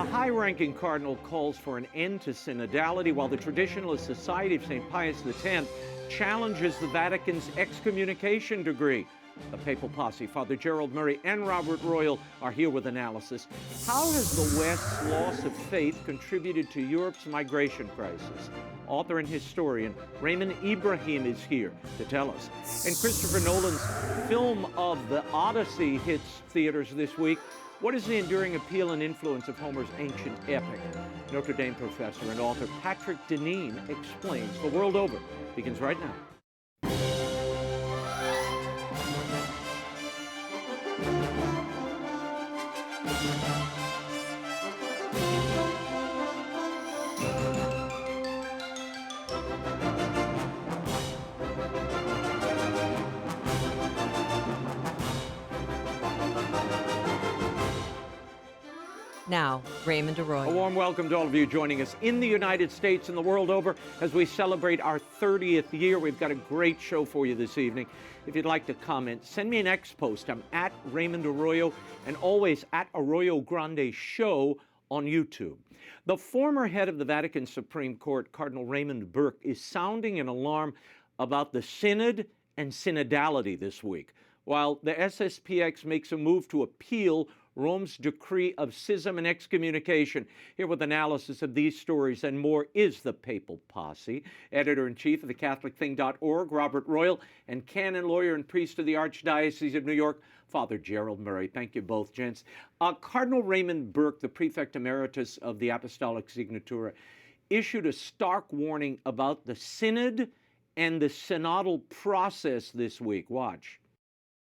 A high-ranking cardinal calls for an end to synodality, while the Traditionalist Society of St. Pius X challenges the Vatican's excommunication decree. The Papal Posse, Father Gerald Murray and Robert Royal, are here with analysis. How has the West's loss of faith contributed to Europe's migration crisis? Author and historian Raymond Ibrahim is here to tell us. And Christopher Nolan's film of the Odyssey hits theaters this week. What is the enduring appeal and influence of Homer's ancient epic? Notre Dame professor and author Patrick Deneen explains. The World Over begins right now. Now, Raymond Arroyo. A warm welcome to all of you joining us in the United States and the world over as we celebrate our 30th year. We've got a great show for you this evening. If you'd like to comment, send me an X post. I'm at Raymond Arroyo and always at Arroyo Grande Show on YouTube. The former head of the Vatican Supreme Court, Cardinal Raymond Burke, is sounding an alarm about the Synod and Synodality this week, while the SSPX makes a move to appeal Rome's decree of schism and excommunication. Here with analysis of these stories and more is the Papal Posse, editor-in-chief of thecatholicthing.org, Robert Royal, and canon lawyer and priest of the Archdiocese of New York, Father Gerald Murray. Thank you both, gents. Cardinal Raymond Burke, the prefect emeritus of the Apostolic Signatura, issued a stark warning about the Synod and the synodal process this week. Watch.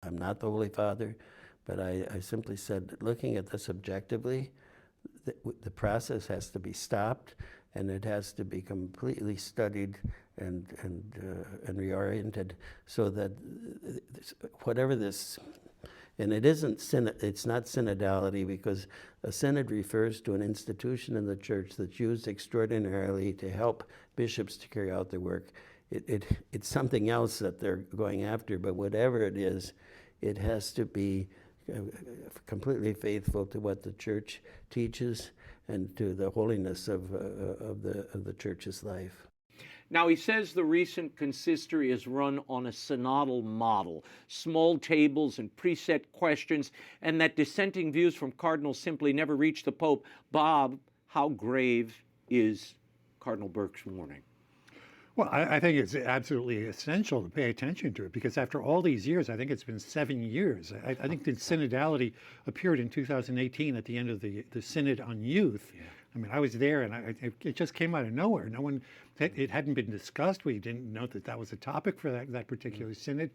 I'm not the Holy Father, but I simply said, looking at this objectively, the process has to be stopped, and it has to be completely studied and reoriented, so that whatever this, and it's not synodality, because a synod refers to an institution in the church that's used extraordinarily to help bishops to carry out their work. It's something else that they're going after, but whatever it is, it has to be completely faithful to what the church teaches and to the holiness of the church's life. Now, he says the recent consistory is run on a synodal model, small tables and preset questions, and that dissenting views from cardinals simply never reach the Pope. Bob, how grave is Cardinal Burke's warning? Well, I think it's absolutely essential to pay attention to it, because after all these years, I think it's been 7 years. I think the synodality appeared in 2018 at the end of the Synod on Youth. Yeah. I mean, I was there, and it just came out of nowhere. No one, it hadn't been discussed. We didn't know that was a topic for that particular synod.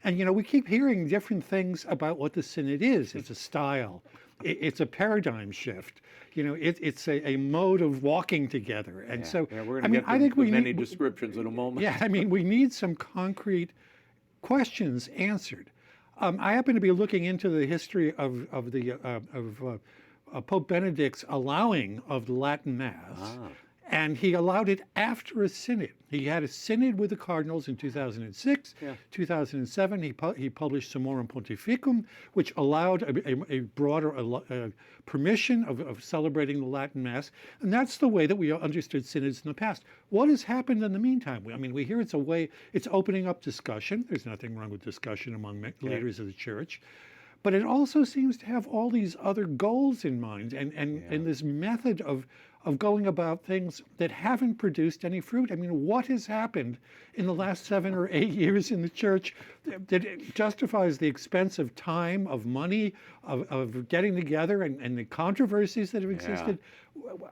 And, you know, we keep hearing different things about what the synod is. It's a style. It's a paradigm shift. You know, it's a mode of walking together. And so, we're going to get to many descriptions in a moment. Yeah, I mean, we need some concrete questions answered. I happen to be looking into the history of Pope Benedict's allowing of the Latin Mass. And he allowed it after a synod. He had a synod with the cardinals in 2006. 2007, he published Summorum Pontificum, which allowed a broader permission of celebrating the Latin Mass. And that's the way that we understood synods in the past. What has happened in the meantime? I mean, we hear it's opening up discussion. There's nothing wrong with discussion among leaders of the church. But it also seems to have all these other goals in mind, and this method of going about things that haven't produced any fruit. I mean, what has happened in the last 7 or 8 years in the church that justifies the expense of time, of money, of getting together, and the controversies that have existed?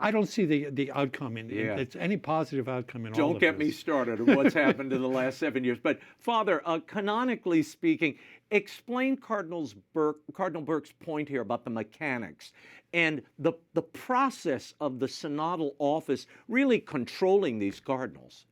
I don't see the outcome it's any positive outcome in all of this. Don't get me started on what's happened in the last 7 years. But Father, canonically speaking, explain Cardinal Burke's point here about the mechanics and the process of the synodal office really controlling these cardinals.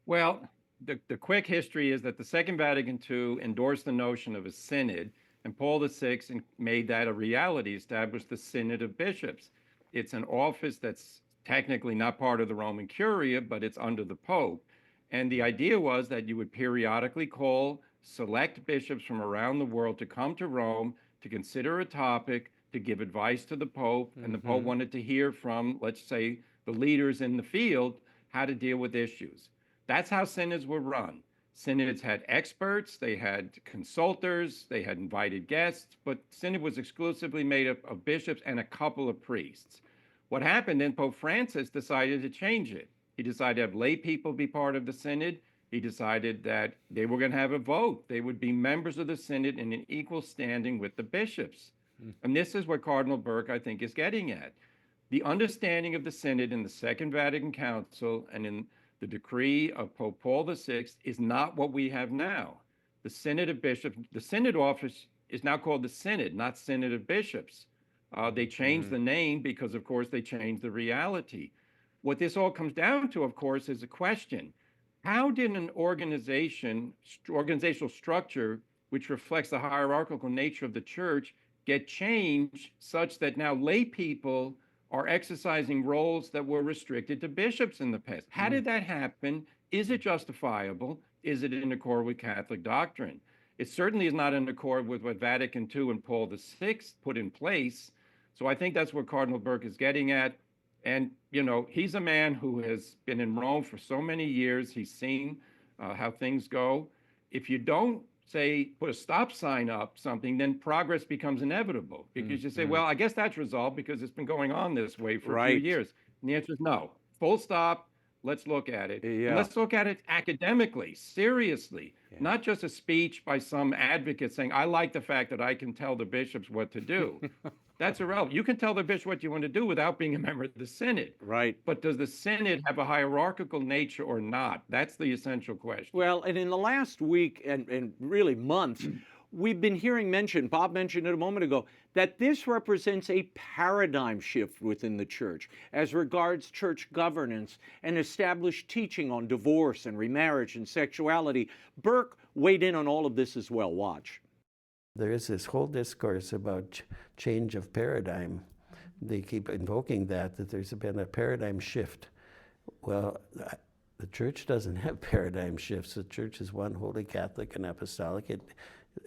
Well, the quick history is that the Second Vatican II endorsed the notion of a synod, and Paul VI made that a reality, established the Synod of Bishops. It's an office that's technically not part of the Roman Curia, but it's under the Pope. And the idea was that you would periodically call select bishops from around the world to come to Rome to consider a topic, to give advice to the Pope, and the Pope wanted to hear from, let's say, the leaders in the field how to deal with issues. That's how synods were run. Synods had experts, they had consultors, they had invited guests, but synod was exclusively made up of bishops and a couple of priests. What happened then, Pope Francis decided to change it. He decided to have lay people be part of the synod. He decided that they were going to have a vote. They would be members of the synod in an equal standing with the bishops. And this is what Cardinal Burke, I think, is getting at. The understanding of the synod in the Second Vatican Council and in the decree of Pope Paul VI is not what we have now. The Synod of Bishops, the Synod office is now called the Synod, not Synod of Bishops. They changed the name because, of course, they changed the reality. What this all comes down to, of course, is a question. How did an organizational structure, which reflects the hierarchical nature of the church, get changed such that now lay people are exercising roles that were restricted to bishops in the past? How did that happen? Is it justifiable? Is it in accord with Catholic doctrine? It certainly is not in accord with what Vatican II and Paul VI put in place. So I think that's what Cardinal Burke is getting at. And, you know, he's a man who has been in Rome for so many years. He's seen how things go. If you don't say, put a stop sign up something, then progress becomes inevitable, because you say, well, I guess that's resolved because it's been going on this way for a few years. And the answer is no. Full stop. Let's look at it. And let's look at it academically, seriously, not just a speech by some advocate saying, I like the fact that I can tell the bishops what to do. That's irrelevant. You can tell the bishop what you want to do without being a member of the synod. Right. But does the synod have a hierarchical nature or not? That's the essential question. Well, and in the last week and really months, we've been hearing mentioned, Bob mentioned it a moment ago, that this represents a paradigm shift within the church as regards church governance and established teaching on divorce and remarriage and sexuality. Burke weighed in on all of this as well. Watch. There is this whole discourse about change of paradigm. They keep invoking that there's been a paradigm shift. Well, the church doesn't have paradigm shifts. The church is one, holy, Catholic, and apostolic.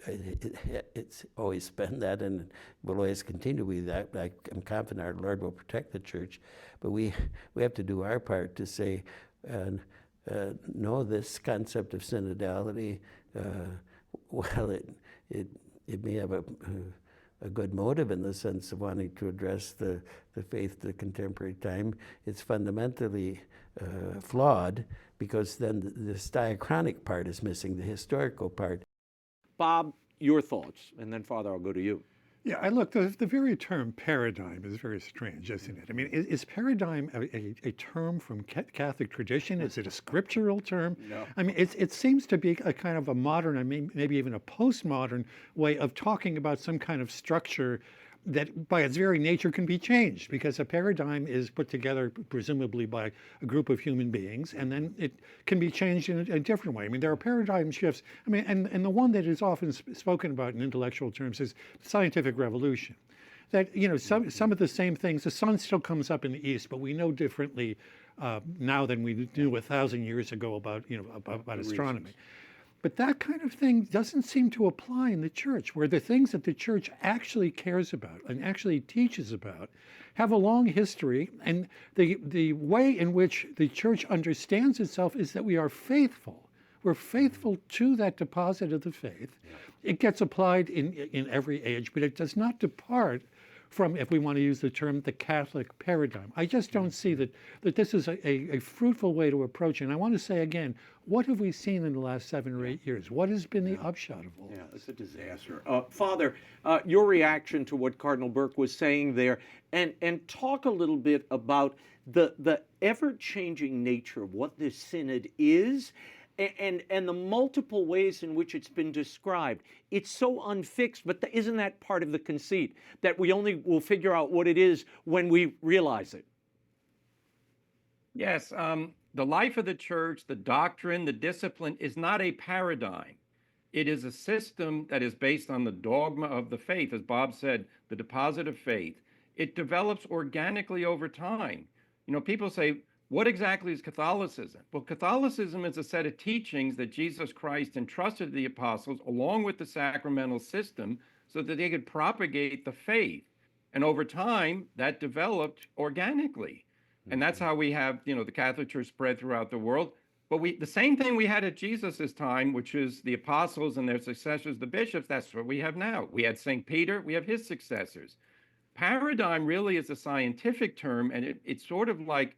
It's always been that, and will always continue to be that. I'm confident our Lord will protect the church, but we have to do our part to say, no, this concept of synodality, while it may have a good motive in the sense of wanting to address the faith of the contemporary time, it's fundamentally flawed, because then this diachronic part is missing, the historical part. Bob, your thoughts, and then Father, I'll go to you. Yeah, I look, the very term paradigm is very strange, isn't it? I mean, is paradigm a term from Catholic tradition? Is it a scriptural term? No. I mean, it seems to be a kind of a modern, I mean, maybe even a postmodern way of talking about some kind of structure that by its very nature can be changed, because a paradigm is put together presumably by a group of human beings, and then it can be changed in a different way. I mean, there are paradigm shifts. I mean, and the one that is often spoken about in intellectual terms is scientific revolution. That, you know, some of the same things, the sun still comes up in the east, but we know differently now than we knew 1,000 years ago about, you know, about astronomy. Reasons. But that kind of thing doesn't seem to apply in the church, where the things that the church actually cares about and actually teaches about have a long history. And the way in which the church understands itself is that we are faithful. We're faithful to that deposit of the faith. It gets applied in every age, but it does not depart from, if we want to use the term, the Catholic paradigm. I just don't see that this is a fruitful way to approach it. And I want to say again, what have we seen in the last 7 or 8 years? What has been the upshot of all this? Yeah, it's a disaster. Father, your reaction to what Cardinal Burke was saying there, and talk a little bit about the ever-changing nature of what this synod is, and the multiple ways in which it's been described. It's so unfixed, but isn't that part of the conceit, that we only will figure out what it is when we realize it? Yes, the life of the church, the doctrine, the discipline is not a paradigm. It is a system that is based on the dogma of the faith, as Bob said, the deposit of faith. It develops organically over time. You know, people say, what exactly is Catholicism? Well, Catholicism is a set of teachings that Jesus Christ entrusted to the apostles along with the sacramental system so that they could propagate the faith. And over time, that developed organically. And that's how we have, the Catholic Church spread throughout the world. But the same thing we had at Jesus's time, which is the apostles and their successors, the bishops, that's what we have now. We had St. Peter, we have his successors. Paradigm really is a scientific term, and it's sort of like,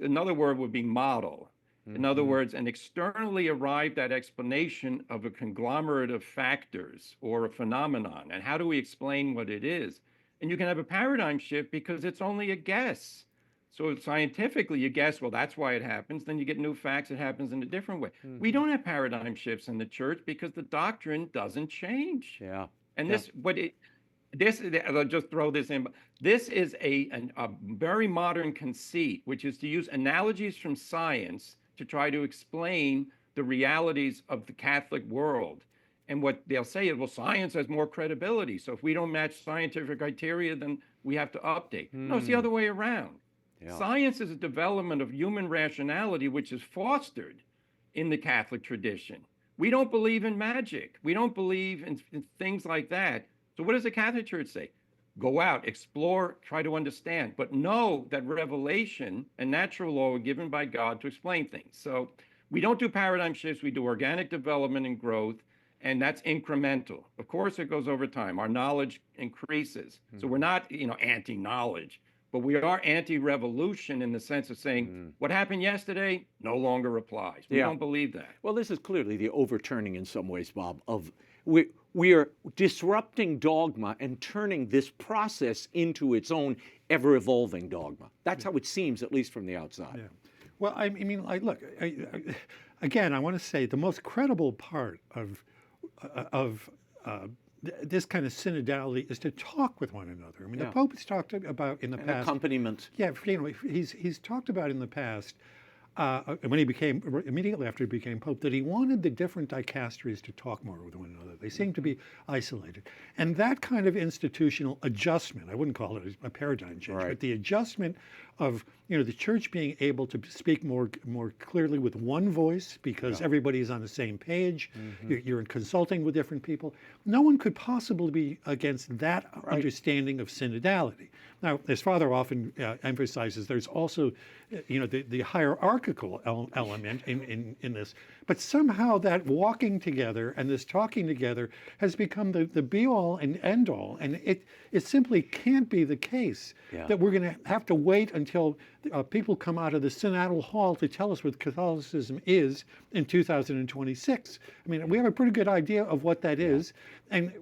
another word would be model. In other words, an externally arrived at explanation of a conglomerate of factors or a phenomenon. And how do we explain what it is? And you can have a paradigm shift because it's only a guess. So scientifically, you guess, well, that's why it happens. Then you get new facts, it happens in a different way. We don't have paradigm shifts in the church because the doctrine doesn't change. Yeah. And I'll just throw this in. This is a very modern conceit, which is to use analogies from science to try to explain the realities of the Catholic world. And what they'll say is, well, science has more credibility. So if we don't match scientific criteria, then we have to update. No, it's the other way around. Yeah. Science is a development of human rationality, which is fostered in the Catholic tradition. We don't believe in magic. We don't believe in things like that. So what does the Catholic Church say? Go out, explore, try to understand, but know that revelation and natural law are given by God to explain things. So we don't do paradigm shifts, we do organic development and growth, and that's incremental. Of course, it goes over time. Our knowledge increases. So we're not, anti-knowledge, but we are anti-revolution in the sense of saying what happened yesterday no longer applies. We don't believe that. Well, this is clearly the overturning in some ways, Bob, of we are disrupting dogma and turning this process into its own ever-evolving dogma. That's how it seems, at least from the outside. Yeah. Well, I mean, look, again, I want to say the most credible part of this kind of synodality is to talk with one another. I mean, the Pope has talked about in the past. Accompaniment. Yeah, he's talked about in the past, when he became, immediately after he became Pope, that he wanted the different dicasteries to talk more with one another. They seem to be isolated. And that kind of institutional adjustment, I wouldn't call it a paradigm change, but the adjustment of the church being able to speak more clearly with one voice because everybody is on the same page, you're consulting with different people. No one could possibly be against that understanding of synodality. Now, as Father often emphasizes, there's also the hierarchical element in this. But somehow that walking together and this talking together has become the be-all and end-all. And it simply can't be the case that we're going to have to wait until people come out of the synodal hall to tell us what Catholicism is in 2026. I mean, we have a pretty good idea of what that is. And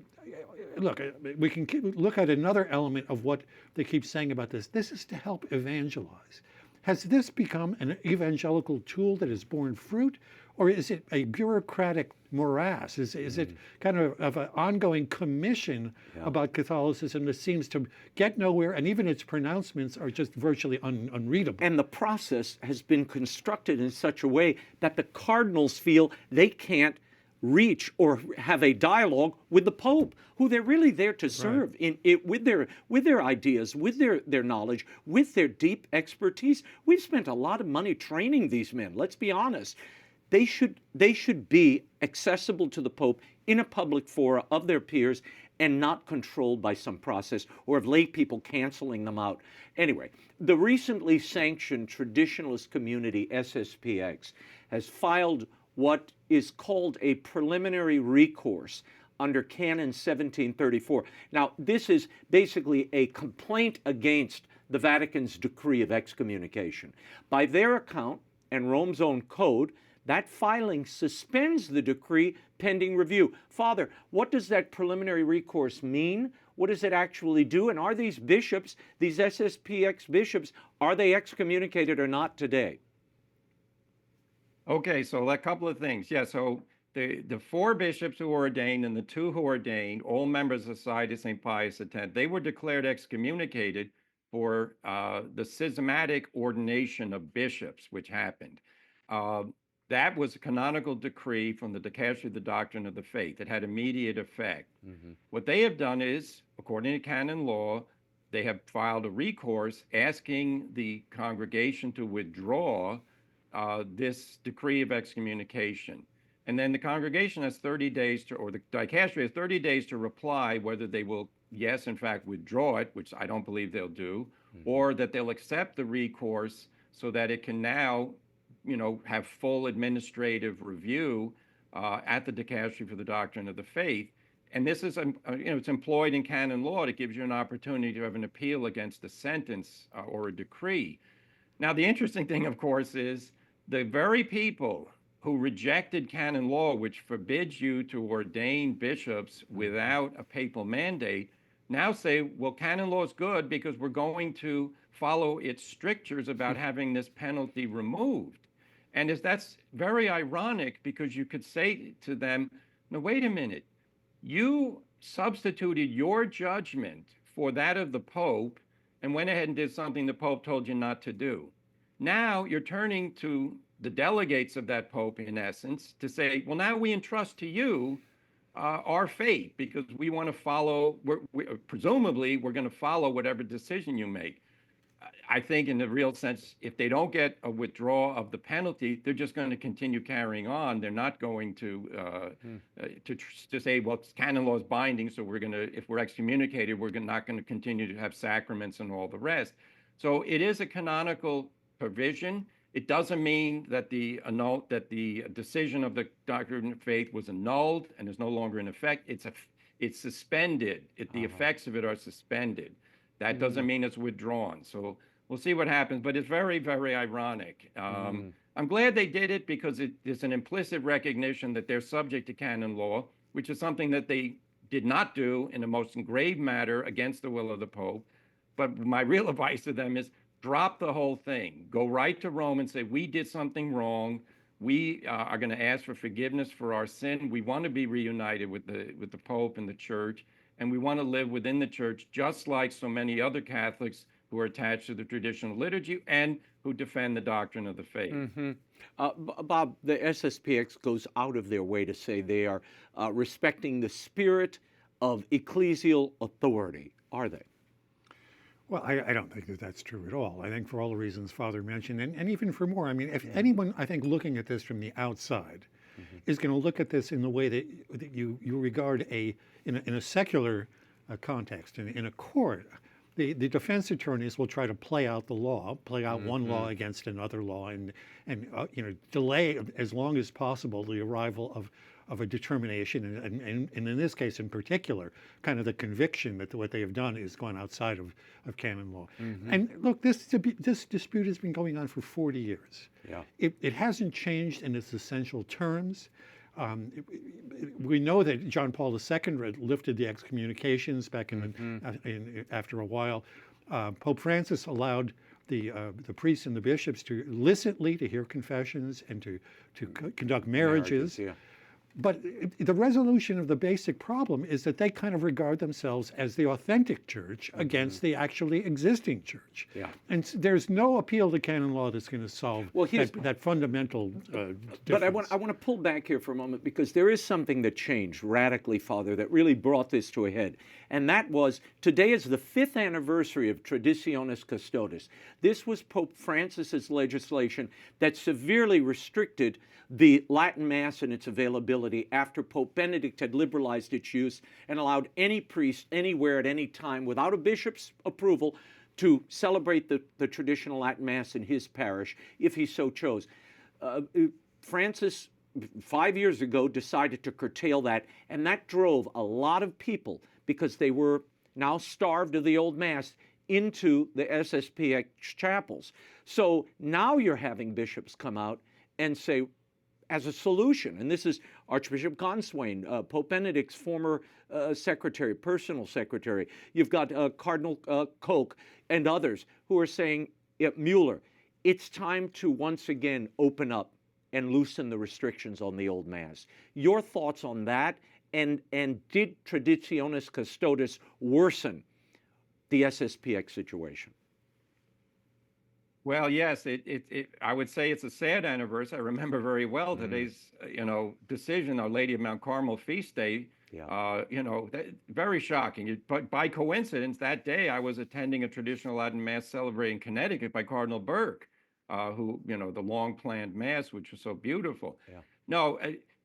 look, we can look at another element of what they keep saying about this. This is to help evangelize. Has this become an evangelical tool that has borne fruit, or is it a bureaucratic morass? Is it kind of an ongoing commission about Catholicism that seems to get nowhere, and even its pronouncements are just virtually unreadable? And the process has been constructed in such a way that the cardinals feel they can't reach or have a dialogue with the Pope, who they're really there to serve with their ideas, with their knowledge, with their deep expertise. We've spent a lot of money training these men. Let's be honest. They should be accessible to the Pope in a public fora of their peers and not controlled by some process or of lay people canceling them out. Anyway, the recently sanctioned Traditionalist Community, SSPX, has filed what is called a preliminary recourse under Canon 1734. Now, this is basically a complaint against the Vatican's decree of excommunication. By their account and Rome's own code, that filing suspends the decree pending review. Father, what does that preliminary recourse mean? What does it actually do? And are these bishops, these SSPX bishops, are they excommunicated or not today? Okay, so a couple of things. Yeah, so the 4 bishops who were ordained and the 2 who were ordained, all members of the Society of St. Pius X, they were declared excommunicated for the schismatic ordination of bishops, which happened. That was a canonical decree from the Dicastery of the Doctrine of the Faith. It had immediate effect. What they have done is, according to canon law, they have filed a recourse asking the congregation to withdraw this decree of excommunication. And then the congregation has 30 days to, or the dicastery has 30 days to reply whether they will yes, in fact, withdraw it, which I don't believe they'll do, or that they'll accept the recourse so that it can now, have full administrative review at the Dicastery for the Doctrine of the Faith. And this is, it's employed in canon law. It gives you an opportunity to have an appeal against a sentence or a decree. Now, the interesting thing, of course, is the very people who rejected canon law, which forbids you to ordain bishops without a papal mandate, now say, well, canon law is good because we're going to follow its strictures about having this penalty removed. And that's very ironic, because you could say to them, no, wait a minute. You substituted your judgment for that of the Pope and went ahead and did something the Pope told you not to do. Now you're turning to the delegates of that Pope, in essence, to say, well, now we entrust to you our fate, because we want to follow, presumably, we're going to follow whatever decision you make. I think in the real sense, if they don't get a withdrawal of the penalty, they're just going to continue carrying on. They're not going to say, well, canon law is binding, so we're going to, if we're excommunicated, we're not going to continue to have sacraments and all the rest. So it is a canonical provision. It doesn't mean that the decision of the Doctrine of Faith was annulled and is no longer in effect. It's suspended. The effects of it are suspended. That doesn't mean it's withdrawn. So we'll see what happens. But it's very, very ironic. I'm glad they did it, because there's an implicit recognition that they're subject to canon law, which is something that they did not do in the most grave matter against the will of the Pope. But my real advice to them is drop the whole thing. Go right to Rome and say, we did something wrong. We are going to ask for forgiveness for our sin. We want to be reunited with the Pope and the Church. And we want to live within the Church, just like so many other Catholics who are attached to the traditional liturgy and who defend the doctrine of the faith. Bob, the SSPX goes out of their way to say they are respecting the spirit of ecclesial authority. Are they? Well, I don't think that that's true at all. I think for all the reasons Father mentioned, and even for more. I mean, if anyone, I think, looking at this from the outside is going to look at this in the way that you regard in a secular context, in a court, the defense attorneys will try to play out the law, play out one law against another law, and delay as long as possible the arrival of a determination, and in this case in particular, kind of the conviction that what they have done is gone outside of canon law. And look, this dispute has been going on for 40 years. Yeah. It hasn't changed in its essential terms. We know that John Paul II lifted the excommunications back after a while. Pope Francis allowed the priests and the bishops to illicitly to hear confessions and to conduct marriages. But the resolution of the basic problem is that they kind of regard themselves as the authentic church against the actually existing church. And there's no appeal to canon law that's going to solve that fundamental difference. But I want to pull back here for a moment, because there is something that changed radically, Father, that really brought this to a head. And that was, today is the 5th anniversary of Traditionis Custodes. This was Pope Francis's legislation that severely restricted the Latin Mass and its availability after Pope Benedict had liberalized its use and allowed any priest anywhere at any time without a bishop's approval to celebrate the traditional Latin Mass in his parish if he so chose. Francis, 5 years ago, decided to curtail that, and that drove a lot of people, because they were now starved of the old Mass, into the SSPX chapels. So now you're having bishops come out and say, as a solution, and this is Archbishop Gonswain, Pope Benedict's former personal secretary. You've got Cardinal Koch and others who are saying, Mueller, it's time to once again open up and loosen the restrictions on the old Mass. Your thoughts on that, and did Traditionis Custodes worsen the SSPX situation? Well, yes, I would say it's a sad anniversary. I remember very well today's, decision, Our Lady of Mount Carmel feast day. Very shocking. But by coincidence, that day I was attending a traditional Latin Mass celebrated in Connecticut by Cardinal Burke, who, the long planned Mass, which was so beautiful. No,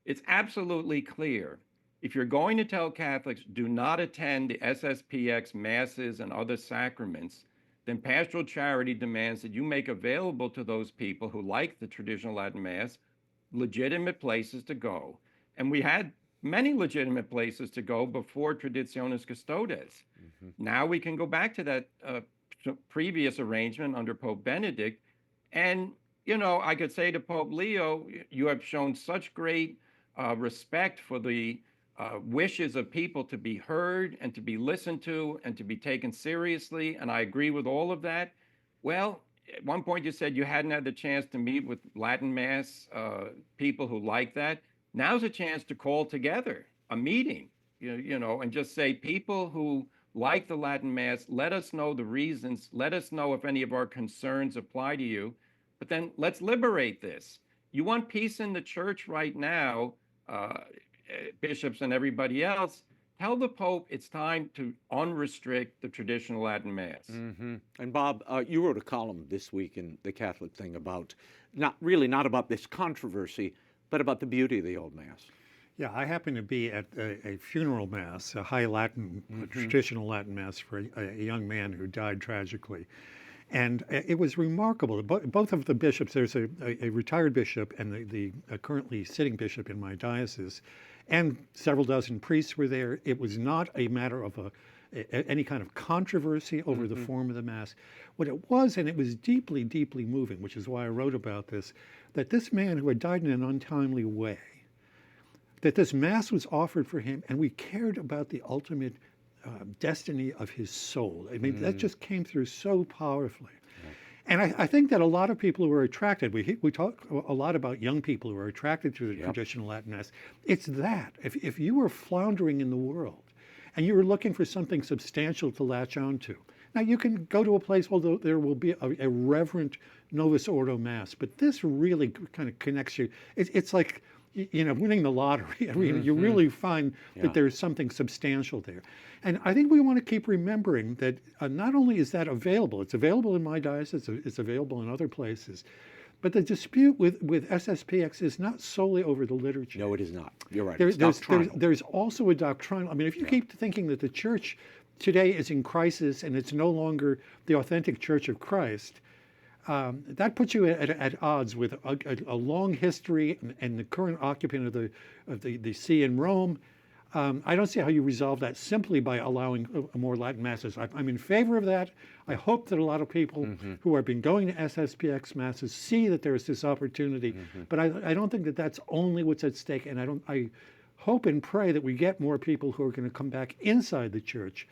it's absolutely clear If you're going to tell Catholics, do not attend the SSPX masses and other sacraments, then pastoral charity demands that you make available to those people who like the traditional Latin Mass legitimate places to go. And we had many legitimate places to go before Traditionis Custodes. Now we can go back to that previous arrangement under Pope Benedict. And, you know, I could say to Pope Leo, you have shown such great respect for the wishes of people to be heard and to be listened to and to be taken seriously. And I agree with all of that. Well, at one point you said you hadn't had the chance to meet with Latin Mass people who like that. Now's a chance to call together a meeting, you know, and just say, people who like the Latin Mass, let us know the reasons. Let us know if any of our concerns apply to you. But then let's liberate this. You want peace in the church right now, bishops and everybody else. Tell the Pope it's time to unrestrict the traditional Latin Mass. And Bob, you wrote a column this week in The Catholic Thing about, not about this controversy, but about the beauty of the Old Mass. Yeah, I happened to be at a funeral mass, a high Latin, a traditional Latin Mass for a young man who died tragically. And it was remarkable. Both of the bishops, there's a retired bishop and the currently sitting bishop in my diocese, and several dozen priests were there. It was not a matter of any kind of controversy over the form of the Mass. What it was, and it was deeply, deeply moving, which is why I wrote about this, that this man who had died in an untimely way, that this Mass was offered for him, and we cared about the ultimate destiny of his soul. I mean, that just came through so powerfully. And I think that a lot of people who are attracted, we talk a lot about young people who are attracted to the traditional Latin Mass. It's that. If you were floundering in the world and you were looking for something substantial to latch on to, now you can go to a place where there will be a reverent Novus Ordo Mass, but this really kind of connects you. It's like, you know, winning the lottery. I mean, you really find that there's something substantial there. And I think we want to keep remembering that not only is that available, it's available in my diocese, it's available in other places, but the dispute with SSPX is not solely over the liturgy. No, it is not. You're right. There's also a doctrinal. I mean, if you keep thinking that the church today is in crisis and it's no longer the authentic Church of Christ, that puts you at odds with a long history and the current occupant of the see in Rome. I don't see how you resolve that simply by allowing more Latin Masses. I'm in favor of that. I hope that a lot of people who have been going to SSPX Masses see that there is this opportunity, but I don't think that that's only what's at stake, and I hope and pray that we get more people who are going to come back inside the church,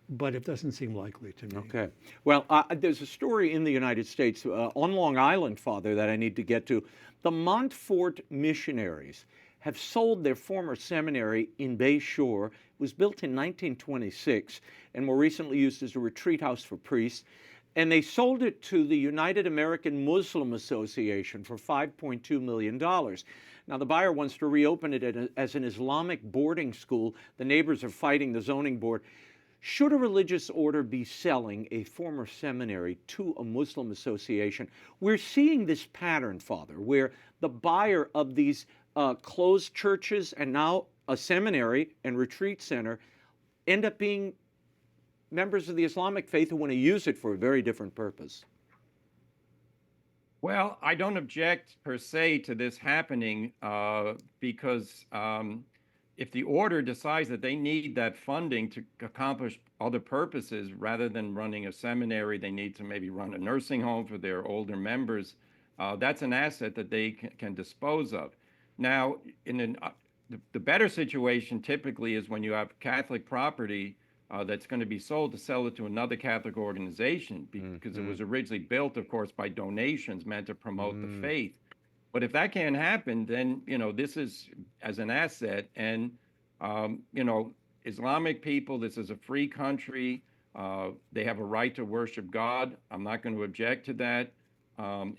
but it doesn't seem likely to me. Okay. Well, there's a story in the United States on Long Island, Father, that I need to get to. The Montfort missionaries have sold their former seminary in Bay Shore. It was built in 1926 and more recently used as a retreat house for priests. And they sold it to the United American Muslim Association for $5.2 million. Now, the buyer wants to reopen it as an Islamic boarding school. The neighbors are fighting the zoning board. Should a religious order be selling a former seminary to a Muslim association? We're seeing this pattern, Father, where the buyer of these closed churches and now a seminary and retreat center end up being members of the Islamic faith who want to use it for a very different purpose. Well, I don't object per se to this happening because if the order decides that they need that funding to accomplish other purposes rather than running a seminary, they need to maybe run a nursing home for their older members. That's an asset that they can dispose of. Now, the better situation typically is when you have Catholic property that's going to be sold to sell it to another Catholic organization because it was originally built, of course, by donations meant to promote the faith. But if that can't happen, then, you know, this is as an asset. And, you know, Islamic people, this is a free country. They have a right to worship God. I'm not going to object to that.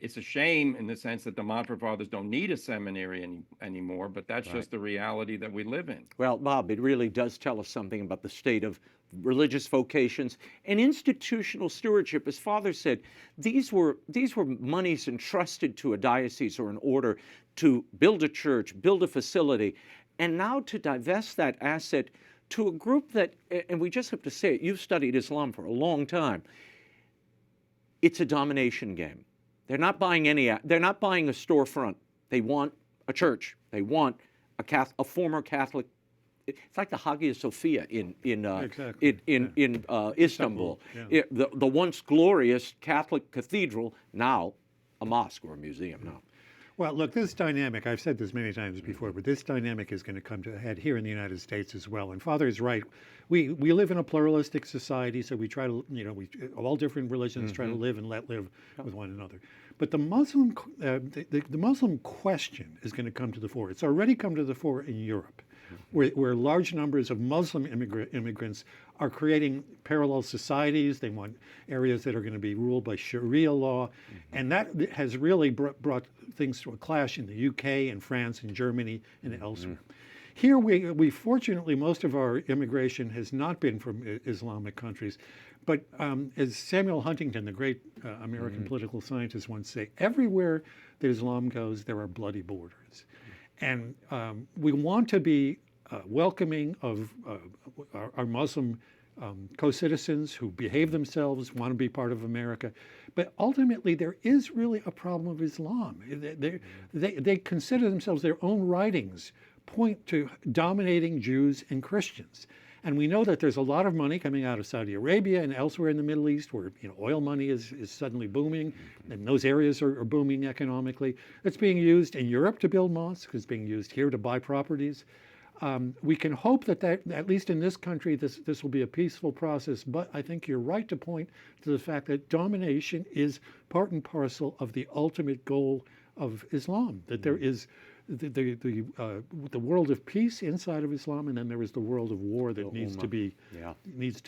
It's a shame in the sense that the Montfort Fathers don't need a seminary anymore, but that's just the reality that we live in. Well, Bob, it really does tell us something about the state of religious vocations and institutional stewardship. As Father said, these were monies entrusted to a diocese or an order to build a church, build a facility, And now to divest that asset to a group that, and we just have to say it, you've studied Islam for a long time, it's a domination game. They're not buying they're not buying a storefront. They want a church. They want a former Catholic. It's like the Hagia Sophia in Istanbul. Yeah. The once glorious Catholic cathedral, now a mosque or a museum now. Well, look, this dynamic, I've said this many times before, but this dynamic is going to come to a head here in the United States as well. And Father is right. We live in a pluralistic society, so we try to, all different religions try to live and let live with one another. But the Muslim question is going to come to the fore. It's already come to the fore in Europe, where large numbers of Muslim immigrants are creating parallel societies. They want areas that are going to be ruled by Sharia law. And that has really brought things to a clash in the UK and France and Germany and elsewhere. Here, we fortunately, most of our immigration has not been from Islamic countries. But as Samuel Huntington, the great American political scientist, once said, everywhere that Islam goes, there are bloody borders. And we want to be welcoming of our Muslim co-citizens who behave themselves, want to be part of America. But ultimately, there is really a problem of Islam. They consider themselves, their own writings point to dominating Jews and Christians. And we know that there's a lot of money coming out of Saudi Arabia and elsewhere in the Middle East where oil money is suddenly booming, and those areas are booming economically. It's being used in Europe to build mosques. It's being used here to buy properties. We can hope that at least in this country, this will be a peaceful process. But I think you're right to point to the fact that domination is part and parcel of the ultimate goal of Islam, that there is the world of peace inside of Islam, and then there is the world of war that needs to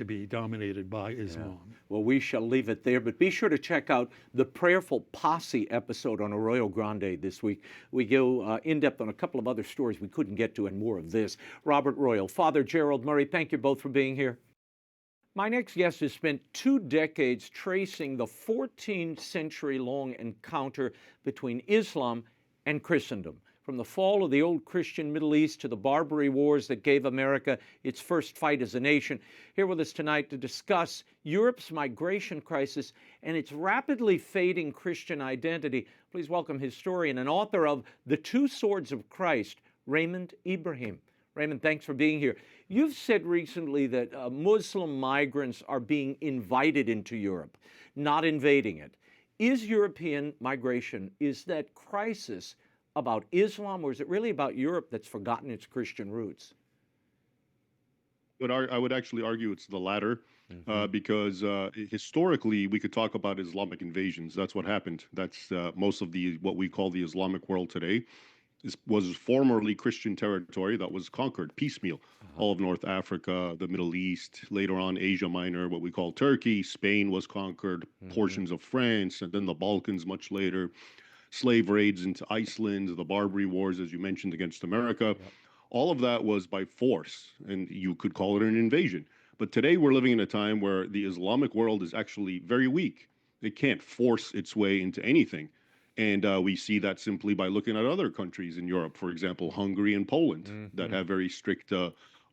be dominated by Islam. Yeah. Well, we shall leave it there, but be sure to check out the prayerful Posse episode on Arroyo Grande this week. We go in-depth on a couple of other stories we couldn't get to and more of this. Robert Royal, Father Gerald Murray, thank you both for being here. My next guest has spent 2 decades tracing the 14-century-long encounter between Islam and Christendom. From the fall of the old Christian Middle East to the Barbary Wars that gave America its first fight as a nation. Here with us tonight to discuss Europe's migration crisis and its rapidly fading Christian identity. Please welcome historian and author of The Two Swords of Christ, Raymond Ibrahim. Raymond, thanks for being here. You've said recently that Muslim migrants are being invited into Europe, not invading it. Is European migration, is that crisis about Islam, or is it really about Europe that's forgotten its Christian roots? I would actually argue it's the latter, because historically we could talk about Islamic invasions. That's what happened. That's most of what we call the Islamic world today was formerly Christian territory that was conquered piecemeal. All of North Africa, the Middle East, later on Asia Minor, what we call Turkey, Spain was conquered, portions of France, and then the Balkans much later. Slave raids into Iceland, the Barbary Wars, as you mentioned, against America. All of that was by force, and you could call it an invasion. But today we're living in a time where the Islamic world is actually very weak. It can't force its way into anything. And we see that simply by looking at other countries in Europe, for example, Hungary and Poland, that have very strict,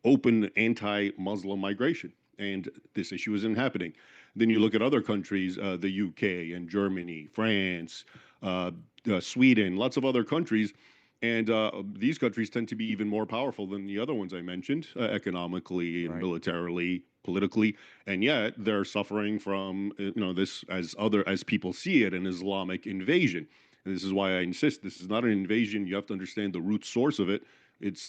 open anti-Muslim migration. And this issue isn't happening. Then you look at other countries, the UK and Germany, France, Sweden, lots of other countries. And these countries tend to be even more powerful than the other ones I mentioned, economically and militarily, politically. And yet they're suffering from, this as people see it, an Islamic invasion. And this is why I insist this is not an invasion. You have to understand the root source of it.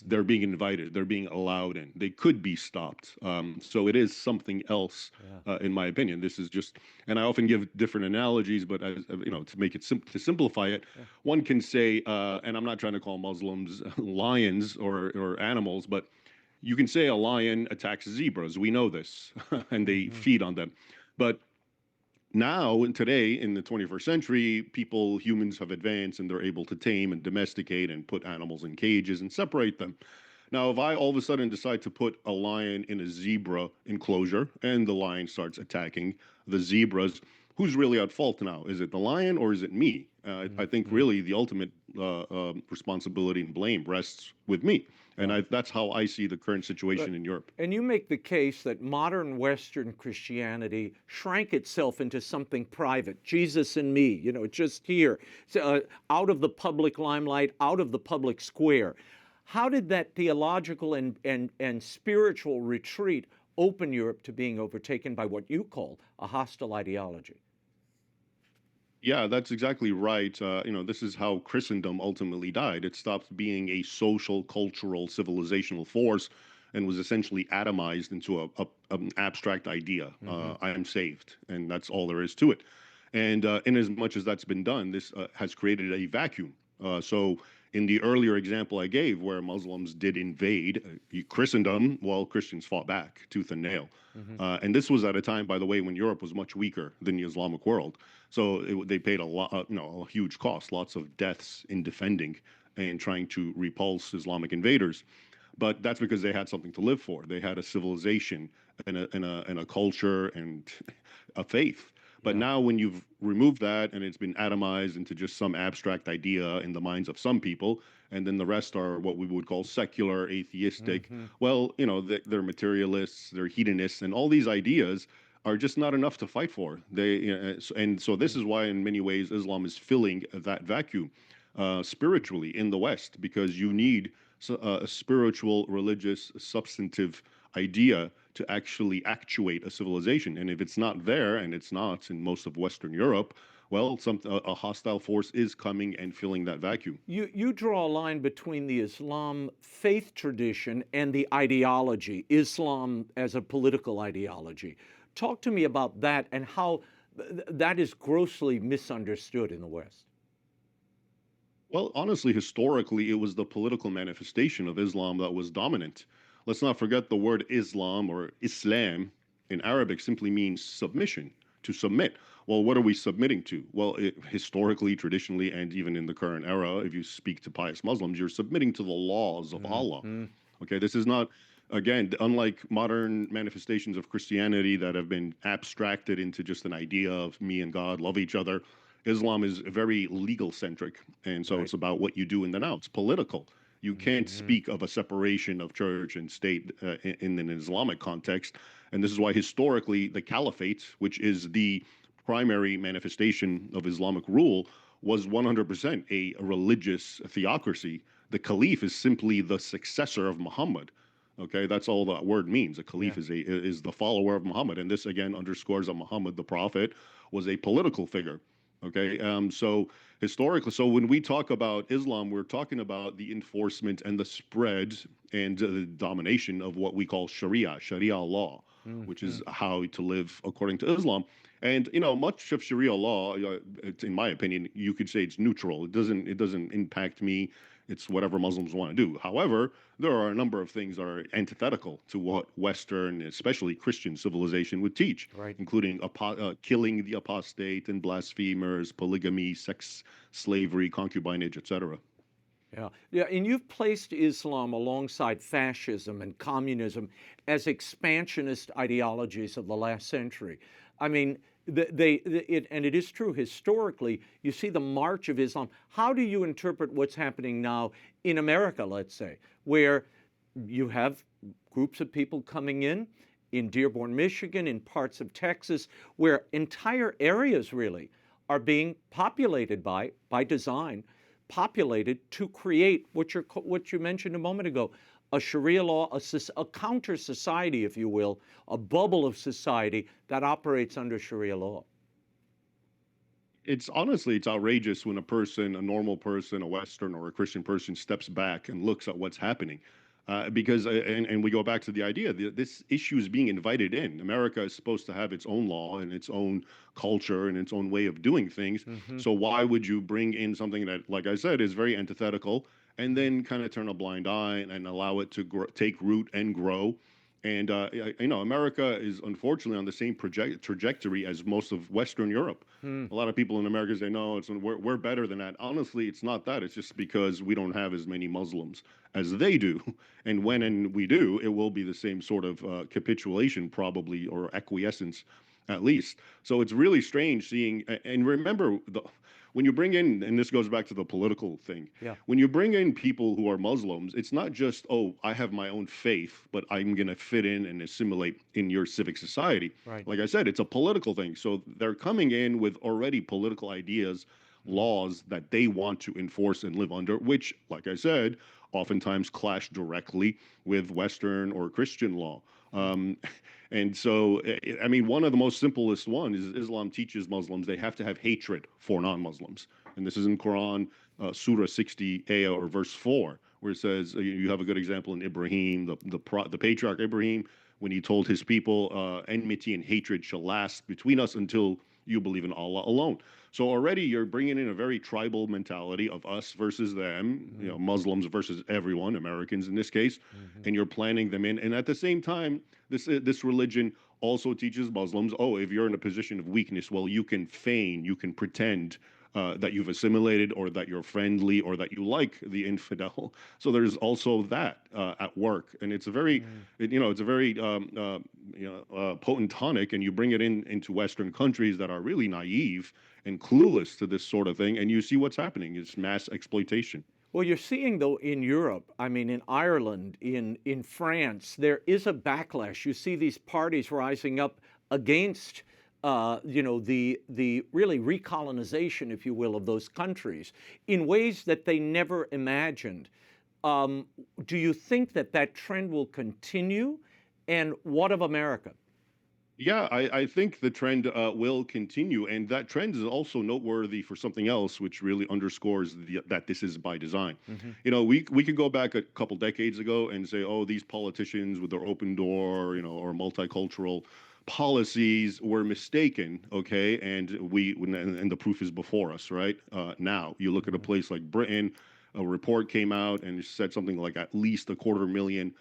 They're being invited, they're being allowed in. They could be stopped. So it is something else, in my opinion. This is just, and I often give different analogies, but to make it to simplify it, one can say, and I'm not trying to call Muslims lions or animals, but you can say a lion attacks zebras. We know this, and they feed on them. But now and today in the 21st century, humans have advanced and they're able to tame and domesticate and put animals in cages and separate them. Now, if I all of a sudden decide to put a lion in a zebra enclosure and the lion starts attacking the zebras, who's really at fault now? Is it the lion or is it me? I think really the ultimate responsibility and blame rests with me. And that's how I see the current situation in Europe. And you make the case that modern Western Christianity shrank itself into something private, Jesus and me, just here, out of the public limelight, out of the public square. How did that theological and spiritual retreat open Europe to being overtaken by what you call a hostile ideology? Yeah, that's exactly right. This is how Christendom ultimately died. It stopped being a social, cultural, civilizational force and was essentially atomized into an abstract idea. I am saved, and that's all there is to it. And in as much as that's been done, this has created a vacuum. So in the earlier example I gave, where Muslims did invade Christendom, well, Christians fought back tooth and nail. And this was at a time, by the way, when Europe was much weaker than the Islamic world. So they paid a lot, a huge cost, lots of deaths in defending and trying to repulse Islamic invaders. But that's because they had something to live for. They had a civilization and a culture and a faith. But now when you've removed that and it's been atomized into just some abstract idea in the minds of some people, and then the rest are what we would call secular, atheistic, well, they're materialists, they're hedonists, and all these ideas are just not enough to fight for. And so this is why in many ways Islam is filling that vacuum spiritually in the West, because you need a spiritual, religious, substantive idea to actually actuate a civilization. And if it's not there, and it's not in most of Western Europe, well, a hostile force is coming and filling that vacuum. You draw a line between the Islam faith tradition and the ideology, Islam as a political ideology. Talk to me about that and how that is grossly misunderstood in the West. Well, honestly, historically, it was the political manifestation of Islam that was dominant. Let's not forget the word Islam or Islam in Arabic simply means submission, to submit. Well, what are we submitting to? Well, historically, traditionally, and even in the current era, if you speak to pious Muslims, you're submitting to the laws of Allah. Okay, this is not, again, unlike modern manifestations of Christianity that have been abstracted into just an idea of me and God love each other. Islam is very legal centric. And so it's about what you do in the now. It's political. You can't speak of a separation of church and state in an Islamic context. And this is why historically the caliphate, which is the primary manifestation of Islamic rule, was 100% a religious theocracy. The caliph is simply the successor of Muhammad. Okay, that's all that word means. A caliph is the follower of Muhammad. And this again underscores that Muhammad, the prophet, was a political figure. Okay, so historically, so when we talk about Islam, we're talking about the enforcement and the spread and the domination of what we call Sharia law, which is how to live according to Islam. And much of Sharia law, in my opinion, you could say it's neutral. It doesn't impact me. It's whatever Muslims want to do. However, there are a number of things that are antithetical to what Western, especially Christian civilization would teach, including killing the apostate and blasphemers, polygamy, sex slavery, concubinage, etc. Yeah, and you've placed Islam alongside fascism and communism as expansionist ideologies of the last century. I mean, and it is true historically, you see the march of Islam. How do you interpret what's happening now in America, let's say, where you have groups of people coming in Dearborn, Michigan, in parts of Texas, where entire areas really are being populated by design, populated to create what you mentioned a moment ago, a Sharia law, a counter society, if you will, a bubble of society that operates under Sharia law. It's outrageous when a normal person, a Western or a Christian person steps back and looks at what's happening. Because we go back to the idea, this issue is being invited in. America is supposed to have its own law and its own culture and its own way of doing things. So why would you bring in something that, like I said, is very antithetical and then kind of turn a blind eye and allow it to take root and grow? And, America is unfortunately on the same trajectory as most of Western Europe. A lot of people in America say, no, we're better than that. Honestly, it's not that. It's just because we don't have as many Muslims as they do. And when we do, it will be the same sort of capitulation probably, or acquiescence at least. So it's really strange seeing, and remember, when you bring in, and this goes back to the political thing, Yeah. when you bring in people who are Muslims, it's not just, oh, I have my own faith, but I'm going to fit in and assimilate in your civic society. Right. Like I said, it's a political thing. So they're coming in with already political ideas, laws that they want to enforce and live under, which, like I said, oftentimes clash directly with Western or Christian law. And so, I mean, one of the most simplest one is Islam teaches Muslims they have to have hatred for non-Muslims. And this is in Quran, Surah 60, ayah or verse 4, where it says, you have a good example in Ibrahim, the patriarch Ibrahim, when he told his people, enmity and hatred shall last between us until you believe in Allah alone. So already you're bringing in a very tribal mentality of us versus them, you know, Muslims versus everyone, Americans in this case, and you're planning them in. And at the same time, this religion also teaches Muslims, oh, if you're in a position of weakness, well, you can feign, you can pretend that you've assimilated or that you're friendly or that you like the infidel. So there's also that at work, and it's a very, it's a very potent tonic, and you bring it into Western countries that are really naive and clueless to this sort of thing, and you see what's happening is mass exploitation. Well, you're seeing, though, in Europe, I mean, in Ireland, in France, there is a backlash. You see these parties rising up against, the really recolonization, if you will, of those countries in ways that they never imagined. Do you think that trend will continue? And what of America? Yeah, I think the trend will continue, and that trend is also noteworthy for something else, which really underscores that this is by design. You know, we could go back a couple decades ago and say, oh, these politicians with their open door, or multicultural policies were mistaken, okay, and the proof is before us, right? Now you look at a place like Britain, a report came out and it said something like at least 250,000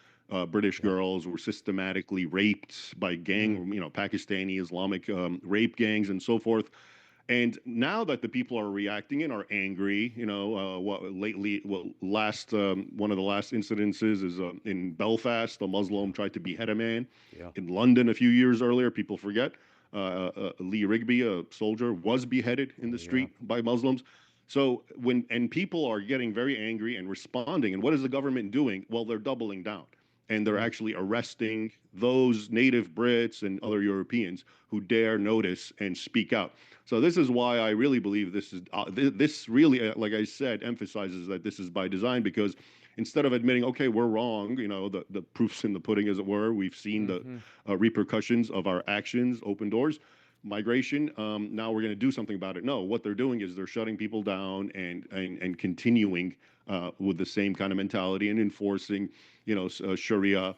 British girls were systematically raped by Pakistani Islamic rape gangs and so forth. And now that the people are reacting and are angry, one of the last incidences is in Belfast, a Muslim tried to behead a man. Yeah. In London a few years earlier, people forget, Lee Rigby, a soldier, was beheaded in the street by Muslims. So when people are getting very angry and responding, and what is the government doing? Well, they're doubling down. And they're actually arresting those native Brits and other Europeans who dare notice and speak out. So this is why I really believe this really, like I said, emphasizes that this is by design, because instead of admitting, okay, we're wrong, the proof's in the pudding, as it were, we've seen the repercussions of our actions, open doors, migration, now we're going to do something about it. No, what they're doing is they're shutting people down and continuing with the same kind of mentality and enforcing, Sharia.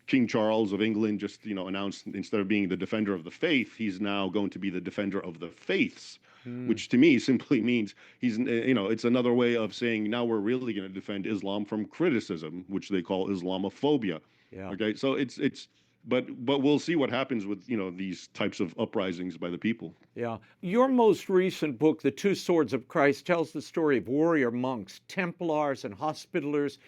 King Charles of England just, announced, instead of being the defender of the faith, he's now going to be the defender of the faiths, which to me simply means he's, it's another way of saying now we're really going to defend Islam from criticism, which they call Islamophobia. Yeah. Okay, so but we'll see what happens with, these types of uprisings by the people. Yeah. Your most recent book, The Two Swords of Christ, tells the story of warrior monks, Templars, and Hospitallers,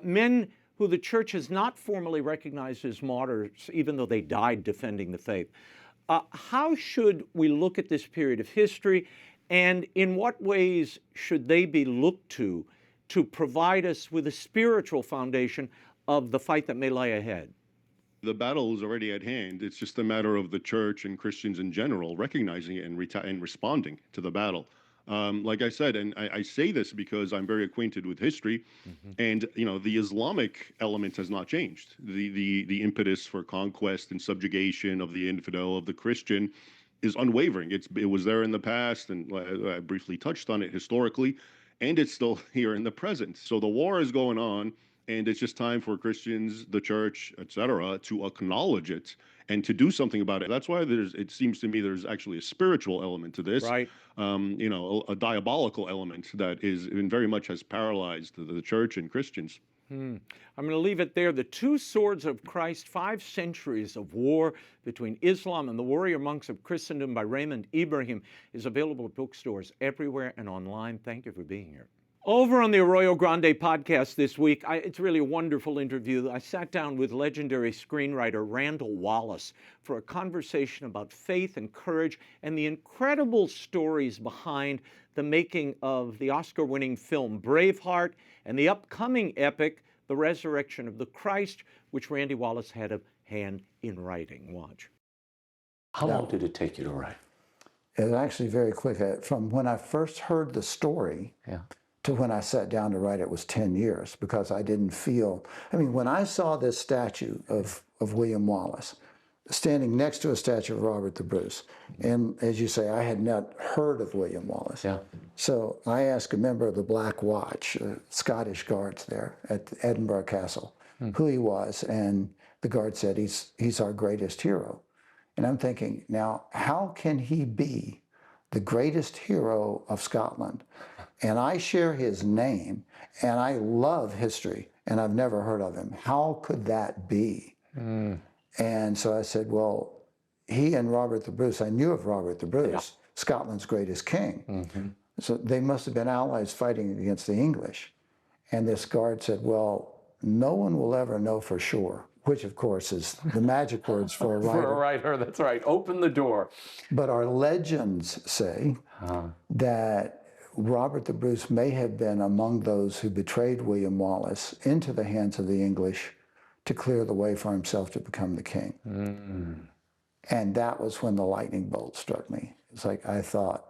men who the church has not formally recognized as martyrs, even though they died defending the faith. How should we look at this period of history, and in what ways should they be looked to provide us with a spiritual foundation of the fight that may lie ahead? The battle is already at hand. It's just a matter of the church and Christians in general recognizing it and responding to the battle. Like I said, and I say this because I'm very acquainted with history, and the Islamic element has not changed. The impetus for conquest and subjugation of the infidel, of the Christian, is unwavering. It was there in the past, and I briefly touched on it historically, and it's still here in the present. So the war is going on, and it's just time for Christians, the church, etc., to acknowledge it and to do something about it. That's why it seems to me there's actually a spiritual element to this, right? A diabolical element that very much has paralyzed the church and Christians. I'm going to leave it there. The Two Swords of Christ, 5 centuries of war between Islam and the warrior monks of Christendom by Raymond Ibrahim is available at bookstores everywhere and online. Thank you for being here. Over on the Arroyo Grande podcast this week, it's really a wonderful interview. I sat down with legendary screenwriter Randall Wallace for a conversation about faith and courage and the incredible stories behind the making of the Oscar-winning film Braveheart and the upcoming epic, The Resurrection of the Christ, which Randy Wallace had a hand in writing. Watch. How long did it take you to write? It was actually very quick. From when I first heard the story to when I sat down to write it was 10 years, because I didn't feel, when I saw this statue of William Wallace standing next to a statue of Robert the Bruce, and as you say, I had not heard of William Wallace. So I asked a member of the Black Watch, Scottish guards there at Edinburgh Castle, who he was, and the guard said, he's our greatest hero. And I'm thinking, now, how can he be the greatest hero of Scotland? And I share his name, and I love history, and I've never heard of him. How could that be? And so I said, well, he and Robert the Bruce, I knew of Robert the Bruce, Scotland's greatest king. So they must have been allies fighting against the English. And this guard said, well, no one will ever know for sure, which of course is the magic words for a writer. For a writer, that's right. Open the door. But our legends say that Robert the Bruce may have been among those who betrayed William Wallace into the hands of the English to clear the way for himself to become the king. And that was when the lightning bolt struck me. It's like I thought,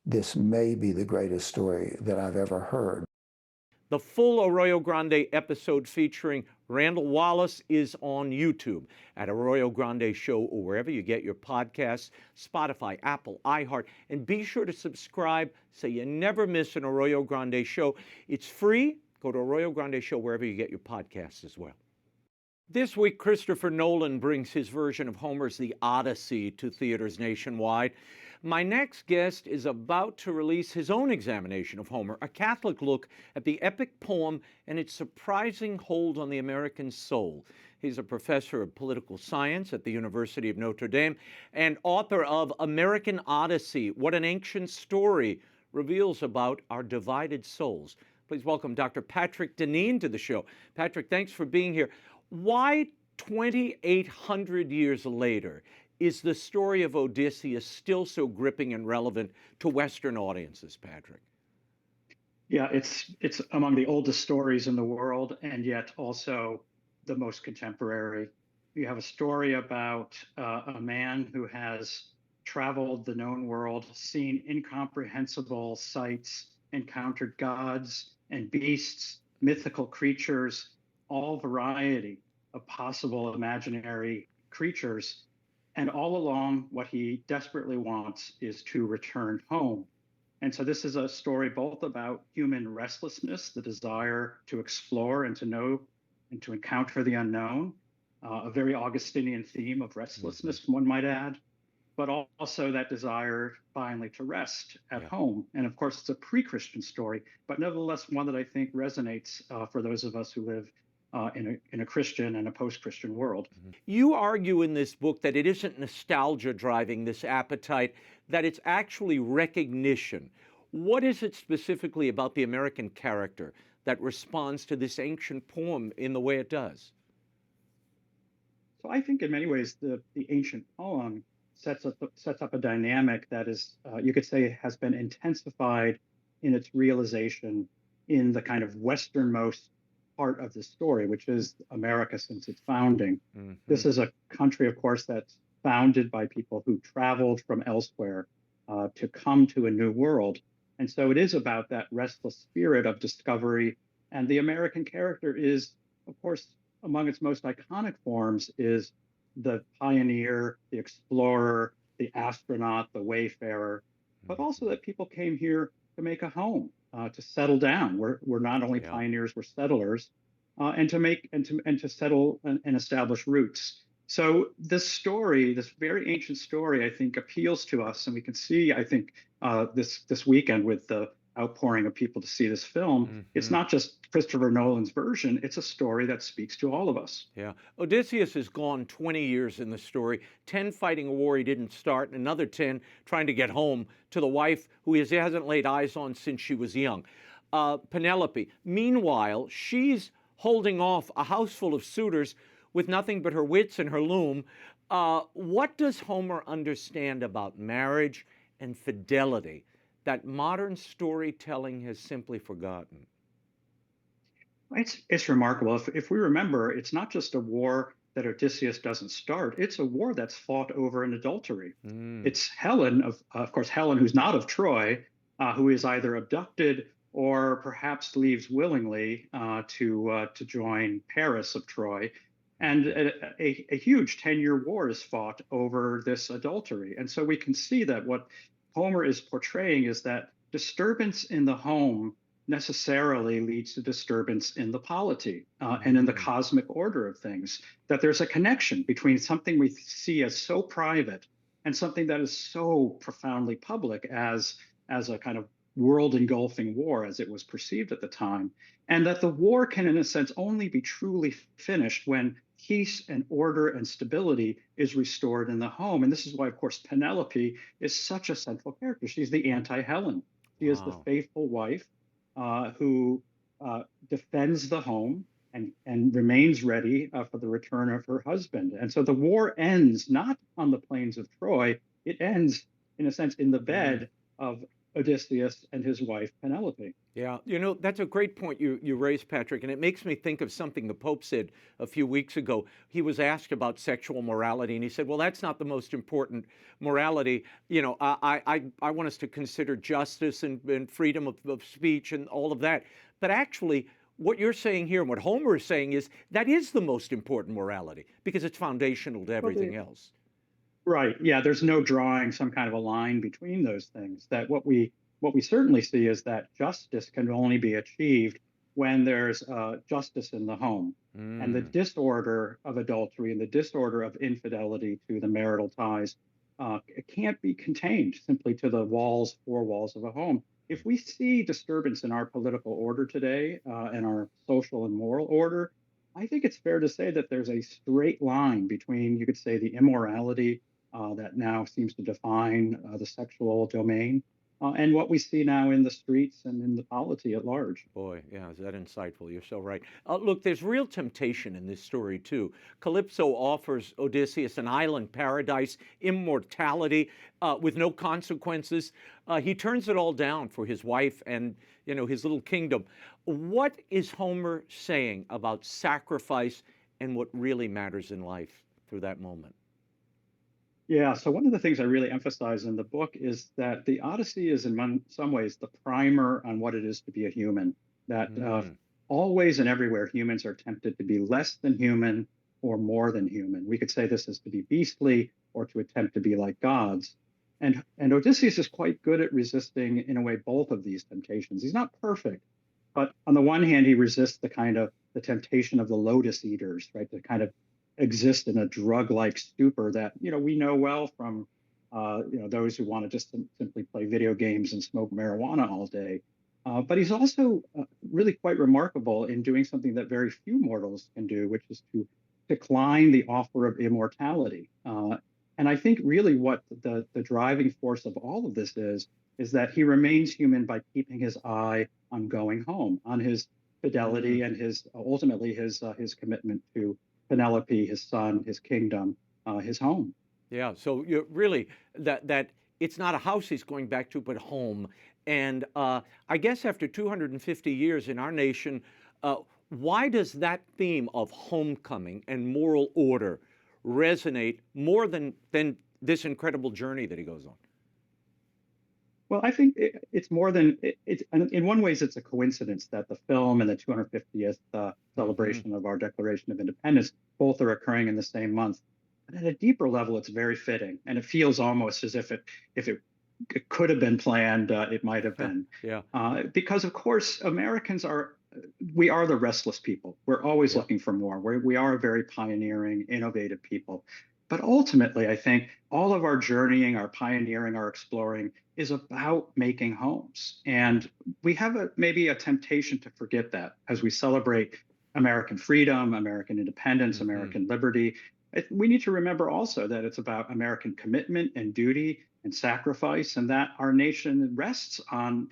this may be the greatest story that I've ever heard. The full Arroyo Grande episode featuring Randall Wallace is on YouTube at Arroyo Grande Show or wherever you get your podcasts, Spotify, Apple, iHeart, and be sure to subscribe so you never miss an Arroyo Grande show. It's free. Go to Arroyo Grande Show wherever you get your podcasts as well. This week, Christopher Nolan brings his version of Homer's The Odyssey to theaters nationwide. My next guest is about to release his own examination of Homer, a Catholic look at the epic poem and its surprising hold on the American soul. He's a professor of political science at the University of Notre Dame and author of American Odyssey, What an Ancient Story Reveals About Our Divided Souls. Please welcome Dr. Patrick Deneen to the show. Patrick, thanks for being here. Why 2,800 years later is the story of Odysseus still so gripping and relevant to Western audiences, Patrick? Yeah, it's among the oldest stories in the world, and yet also the most contemporary. You have a story about a man who has traveled the known world, seen incomprehensible sights, encountered gods and beasts, mythical creatures, all variety of possible imaginary creatures. And all along, what he desperately wants is to return home. And so this is a story both about human restlessness, the desire to explore and to know and to encounter the unknown, a very Augustinian theme of restlessness, one might add, but also that desire finally to rest at home. And of course, it's a pre-Christian story, but nevertheless one that I think resonates for those of us who live in a Christian and a post-Christian world. You argue in this book that it isn't nostalgia driving this appetite, that it's actually recognition. What is it specifically about the American character that responds to this ancient poem in the way it does? So I think in many ways the ancient poem sets up a dynamic that is, you could say, has been intensified in its realization in the kind of westernmost part of the story, which is America since its founding. This is a country, of course, that's founded by people who traveled from elsewhere to come to a new world. And so it is about that restless spirit of discovery. And the American character is, of course, among its most iconic forms is the pioneer, the explorer, the astronaut, the wayfarer, but also that people came here to make a home, to settle down. We're not only pioneers, we're settlers, and to settle and establish roots. So this story, this very ancient story, I think appeals to us, and we can see, I think, this weekend with the outpouring of people to see this film. It's not just Christopher Nolan's version, it's a story that speaks to all of us. Yeah. Odysseus has gone 20 years in the story, 10 fighting a war he didn't start, and another 10 trying to get home to the wife who he hasn't laid eyes on since she was young. Penelope. Meanwhile, she's holding off a house full of suitors with nothing but her wits and her loom. What does Homer understand about marriage and fidelity that modern storytelling has simply forgotten? It's remarkable. If we remember, it's not just a war that Odysseus doesn't start. It's a war that's fought over an adultery. It's Helen, of course, Helen, who's not of Troy, who is either abducted or perhaps leaves willingly to join Paris of Troy. And a huge 10-year war is fought over this adultery. And so we can see that what Homer is portraying is that disturbance in the home necessarily leads to disturbance in the polity and in the cosmic order of things, that there's a connection between something we see as so private and something that is so profoundly public as a kind of world engulfing war as it was perceived at the time, and that the war can, in a sense, only be truly finished when peace and order and stability is restored in the home. And this is why, of course, Penelope is such a central character. She's the anti-Helen. She is the faithful wife who defends the home and remains ready for the return of her husband. And so the war ends not on the plains of Troy. It ends, in a sense, in the bed of Odysseus and his wife, Penelope. Yeah, you know, that's a great point you raised, Patrick, and it makes me think of something the Pope said a few weeks ago. He was asked about sexual morality, and he said, well, that's not the most important morality. You know, I want us to consider justice and freedom of speech and all of that. But actually, what you're saying here and what Homer is saying is that is the most important morality because it's foundational to everything else. Right. Yeah, there's no drawing some kind of a line between those things. That what we certainly see is that justice can only be achieved when there's justice in the home. And the disorder of adultery and the disorder of infidelity to the marital ties, it can't be contained simply to the four walls of a home. If we see disturbance in our political order today, and our social and moral order, I think it's fair to say that there's a straight line between, you could say, the immorality that now seems to define the sexual domain, and what we see now in the streets and in the polity at large. Boy, yeah, is that insightful? You're so right. Look, there's real temptation in this story, too. Calypso offers Odysseus an island paradise, immortality with no consequences. He turns it all down for his wife and, you know, his little kingdom. What is Homer saying about sacrifice and what really matters in life through that moment? Yeah, so one of the things I really emphasize in the book is that the Odyssey is in some ways the primer on what it is to be a human, that always and everywhere humans are tempted to be less than human or more than human. We could say this is to be beastly or to attempt to be like gods. And Odysseus is quite good at resisting, in a way, both of these temptations. He's not perfect, but on the one hand, he resists the temptation of the lotus eaters, right? The kind of exist in a drug-like stupor that, you know, we know well from those who want to just simply play video games and smoke marijuana all day. But he's also really quite remarkable in doing something that very few mortals can do, which is to decline the offer of immortality. And I think really what the driving force of all of this is that he remains human by keeping his eye on going home, on his fidelity and his ultimately his commitment to Penelope, his son, his kingdom, his home. Yeah, so you're really that it's not a house he's going back to, but home. And I guess after 250 years in our nation, why does that theme of homecoming and moral order resonate more than this incredible journey that he goes on? Well, I think it's more than it's in one ways it's a coincidence that the film and the 250th celebration of our Declaration of Independence both are occurring in the same month. But at a deeper level, it's very fitting, and it feels almost as if it could have been planned, it might have been. Yeah. Because of course, Americans are the restless people. We're always looking for more. We are a very pioneering, innovative people. But ultimately, I think all of our journeying, our pioneering, our exploring is about making homes. And we have maybe a temptation to forget that as we celebrate American freedom, American independence, American liberty. We need to remember also that it's about American commitment and duty and sacrifice, and that our nation rests on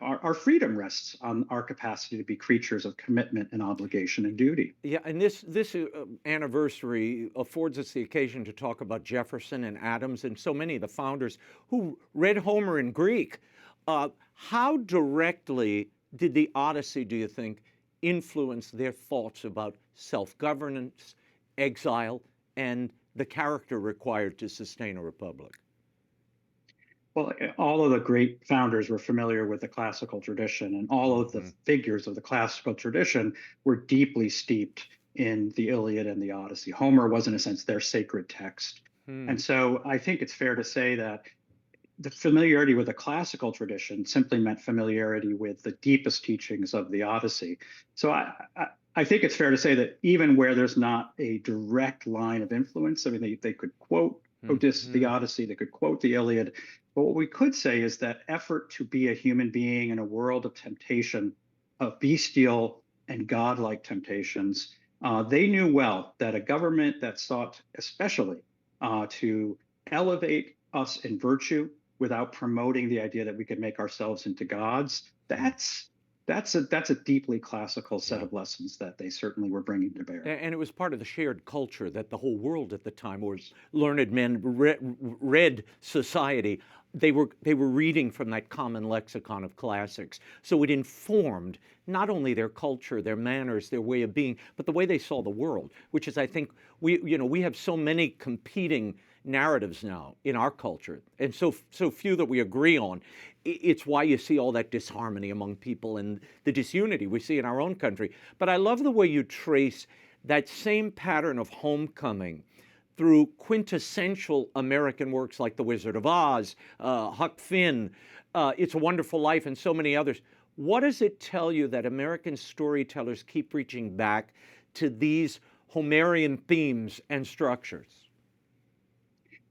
our freedom rests on our capacity to be creatures of commitment and obligation and duty. Yeah, and this anniversary affords us the occasion to talk about Jefferson and Adams and so many of the founders who read Homer in Greek. How directly did the Odyssey, do you think, influence their thoughts about self-governance, exile, and the character required to sustain a republic? Well, all of the great founders were familiar with the classical tradition, and all of the figures of the classical tradition were deeply steeped in the Iliad and the Odyssey. Homer was, in a sense, their sacred text. And so I think it's fair to say that the familiarity with the classical tradition simply meant familiarity with the deepest teachings of the Odyssey. So I think it's fair to say that even where there's not a direct line of influence, I mean, they could quote Odyssey, the Odyssey, they could quote the Iliad. But what we could say is that effort to be a human being in a world of temptation, of bestial and godlike temptations, they knew well that a government that sought especially to elevate us in virtue without promoting the idea that we could make ourselves into gods, that's a deeply classical set of lessons that they certainly were bringing to bear. And it was part of the shared culture that the whole world at the time was learned men read society. They were reading from that common lexicon of classics. So it informed not only their culture, their manners, their way of being, but the way they saw the world, which is, I think, we have so many competing narratives now in our culture, and so few that we agree on. It's why you see all that disharmony among people and the disunity we see in our own country. But I love the way you trace that same pattern of homecoming through quintessential American works like The Wizard of Oz, Huck Finn, It's a Wonderful Life, and so many others. What does it tell you that American storytellers keep reaching back to these Homerian themes and structures?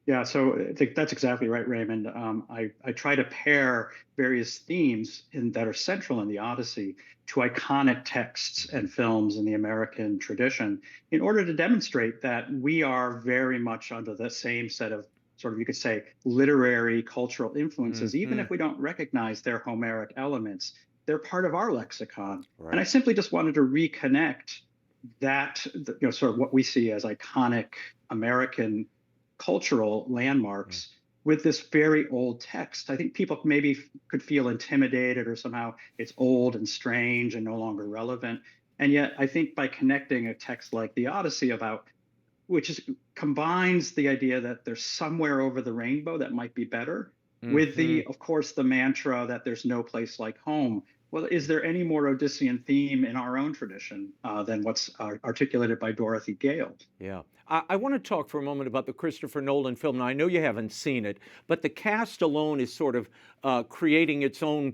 Yeah, so I think that's exactly right, Raymond. I try to pair various themes that are central in the Odyssey to iconic texts and films in the American tradition in order to demonstrate that we are very much under the same set of sort of, you could say, literary cultural influences, even if we don't recognize their Homeric elements. They're part of our lexicon. Right. And I simply just wanted to reconnect that, sort of what we see as iconic American cultural landmarks with this very old text. I think people maybe could feel intimidated or somehow it's old and strange and no longer relevant. And yet I think by connecting a text like the Odyssey combines the idea that there's somewhere over the rainbow that might be better with of course, the mantra that there's no place like home. Well, is there any more Odyssean theme in our own tradition than what's articulated by Dorothy Gale? Yeah. I want to talk for a moment about the Christopher Nolan film. Now, I know you haven't seen it, but the cast alone is sort of creating its own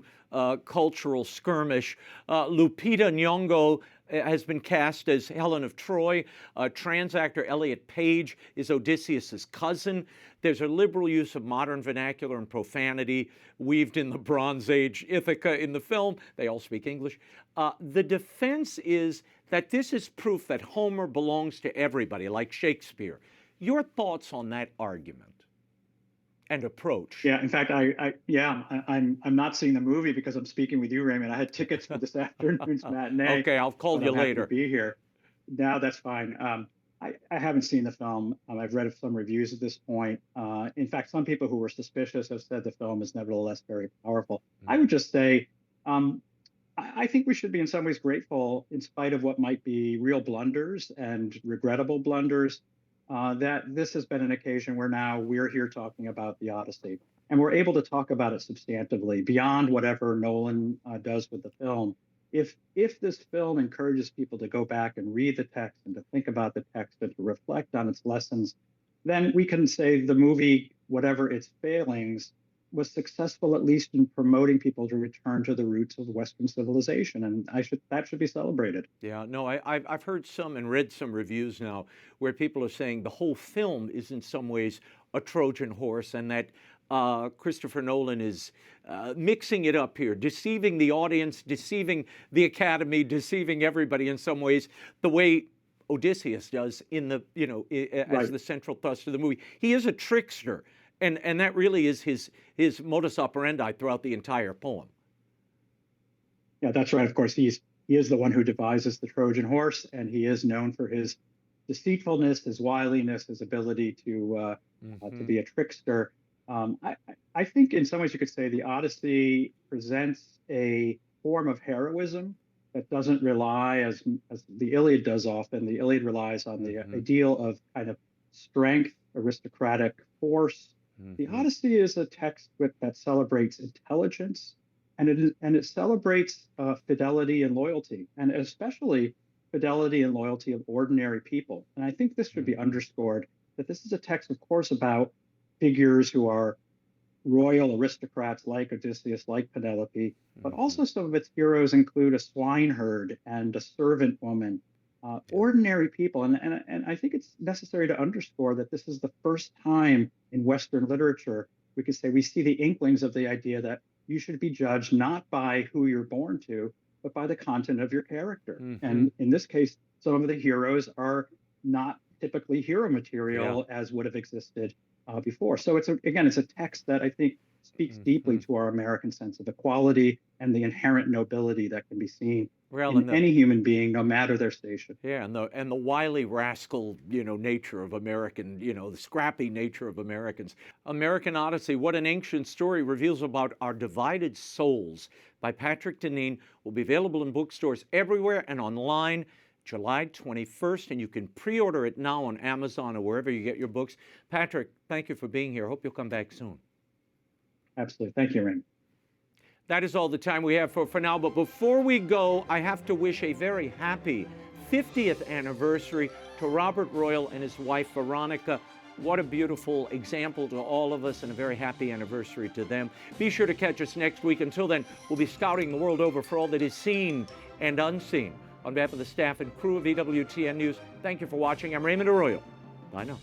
cultural skirmish. Lupita Nyong'o has been cast as Helen of Troy. Trans actor Elliot Page is Odysseus's cousin. There's a liberal use of modern vernacular and profanity weaved in the Bronze Age Ithaca in the film. They all speak English. The defense is that this is proof that Homer belongs to everybody, like Shakespeare. Your thoughts on that argument and approach? Yeah, in fact, I'm not seeing the movie because I'm speaking with you, Raymond. I had tickets for this afternoon's matinee. Okay, I'll call you later. To be here. No, that's fine. I haven't seen the film. I've read some reviews at this point. In fact, some people who were suspicious have said the film is nevertheless very powerful. I would just say, I think we should be in some ways grateful, in spite of what might be real blunders and regrettable blunders, that this has been an occasion where now we're here talking about the Odyssey, and we're able to talk about it substantively beyond whatever Nolan does with the film. If this film encourages people to go back and read the text and to think about the text and to reflect on its lessons, then we can say the movie, whatever its failings, was successful at least in promoting people to return to the roots of Western civilization, and that should be celebrated. Yeah, no, I've heard some and read some reviews now where people are saying the whole film is in some ways a Trojan horse, and that Christopher Nolan is mixing it up here, deceiving the audience, deceiving the Academy, deceiving everybody in some ways, the way Odysseus does in the as the central thrust of the movie. He is a trickster. And that really is his modus operandi throughout the entire poem. Yeah, that's right. Of course, he is the one who devises the Trojan horse, and he is known for his deceitfulness, his wiliness, his ability to be a trickster. I think in some ways you could say the Odyssey presents a form of heroism that doesn't rely, as the Iliad does often. The Iliad relies on the ideal of kind of strength, aristocratic force. The Odyssey is a text that celebrates intelligence, and it celebrates fidelity and loyalty, and especially fidelity and loyalty of ordinary people. And I think this should be underscored, that this is a text, of course, about figures who are royal aristocrats like Odysseus, like Penelope, but also some of its heroes include a swineherd and a servant woman, ordinary people. And I think it's necessary to underscore that this is the first time in Western literature we could say we see the inklings of the idea that you should be judged not by who you're born to, but by the content of your character. And in this case, some of the heroes are not typically hero material as would have existed before. So it's a text that I think speaks deeply to our American sense of equality and the inherent nobility that can be seen in any human being, no matter their station. Yeah, and the wily rascal, nature of American, the scrappy nature of Americans. American Odyssey, What an Ancient Story, reveals about our divided souls by Patrick Deneen, will be available in bookstores everywhere and online July 21st, and you can pre-order it now on Amazon or wherever you get your books. Patrick, thank you for being here. Hope you'll come back soon. Absolutely. Thank you, Raymond. That is all the time we have for now, but before we go, I have to wish a very happy 50th anniversary to Robert Royal and his wife, Veronica. What a beautiful example to all of us, and a very happy anniversary to them. Be sure to catch us next week. Until then, we'll be scouting the world over for all that is seen and unseen. On behalf of the staff and crew of EWTN News, thank you for watching. I'm Raymond Arroyo. Bye now.